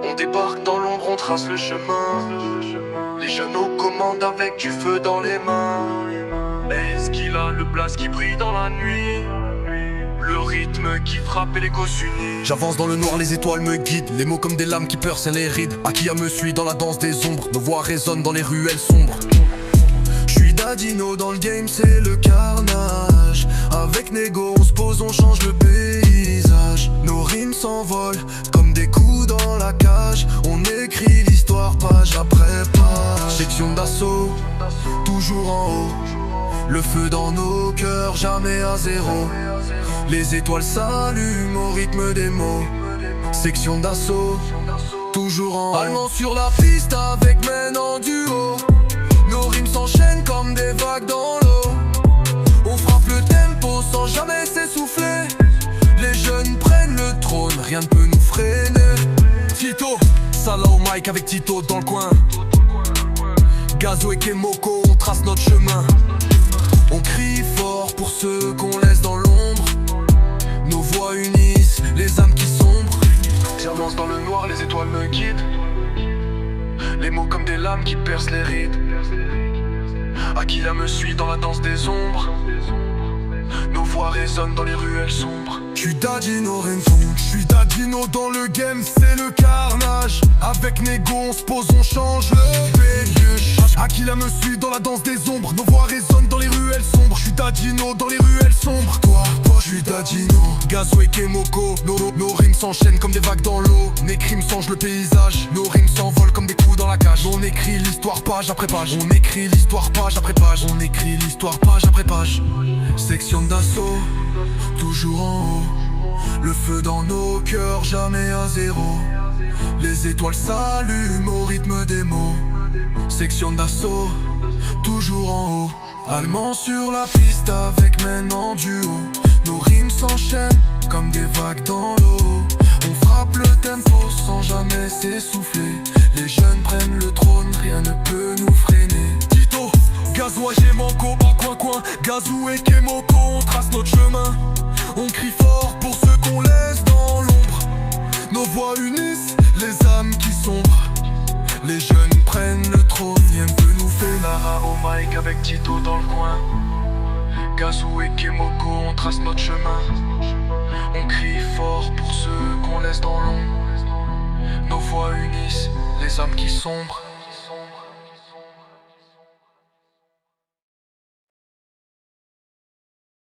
On débarque dans l'ombre, on trace le chemin. Les jeunes aux commandes avec du feu dans les mains. Est-ce qu'il a le blaze qui brille dans la nuit? Le rythme qui frappe et les gosses unis. J'avance dans le noir, les étoiles me guident. Les mots comme des lames qui percent les rides. Akia me suit dans la danse des ombres. Nos voix résonnent dans les ruelles sombres. J'suis Dadino dans le game, c'est le carnage. Avec Nego, on se pose, on change le paysage. Nos rimes s'envolent comme des coups dans la cage. On écrit l'histoire page après page. Section d'assaut, toujours en haut. Le feu dans nos cœurs, jamais à zéro. Les étoiles s'allument au rythme des mots. Section d'assaut, toujours en haut. Allemand sur la piste avec men en duo. Nos rimes s'enchaînent comme des vagues dans l'eau. On frappe le tempo sans jamais s'essouffler. Les jeunes prennent le trône, rien ne peut nous freiner. Tito, Salah au mic avec Tito dans le coin. Gazo et Kemoko, on trace notre chemin. On crie fort pour ceux qu'on laisse dans l'ombre. Nos voix unissent les âmes qui sombrent. J'avance dans le noir, les étoiles me guident. Les mots comme des lames qui percent les rides. Aquila me suit dans la danse des ombres. Nos voix résonnent dans les ruelles sombres. J'suis Dadino Renfou, j'suis Dadino dans le game, c'est le carnage. Avec Nego, on se pose, on change le péluche. Aquila me suit dans la danse des ombres. Nos voix résonnent dans les ruelles sombres. J'suis Dadino dans les ruelles sombres. Toi, j'suis Dadino. Gazo et Kemoko, nos rimes s'enchaînent comme des vagues dans l'eau. Mes crimes changent le paysage. Nos rimes s'envolent comme des coups dans la cage. On écrit l'histoire page après page. On écrit l'histoire page après page. On écrit l'histoire page après page. Section d'assaut, toujours en haut. Le feu dans nos cœurs, jamais à zéro. Les étoiles s'allument au rythme des mots. Section d'assaut, toujours en haut. Allemand sur la piste avec men en duo. Nos rimes s'enchaînent comme des vagues dans l'eau. On frappe le tempo sans jamais s'essouffler. Les jeunes prennent le trône, rien ne peut nous freiner. Tito, Gazo et Kemoko, coin. Gazou et Kemoko, on trace notre chemin. On crie fort pour ceux qu'on laisse dans l'ombre. Nos voix unissent les âmes qui sombrent. Les jeunes prennent le trône, rien ne peut nous faire. Lara au mic avec Tito dans le coin. Gazou et Kemoko, on trace notre chemin. On crie fort pour ceux qu'on laisse dans l'ombre. Nos voix unissent les âmes qui sombrent.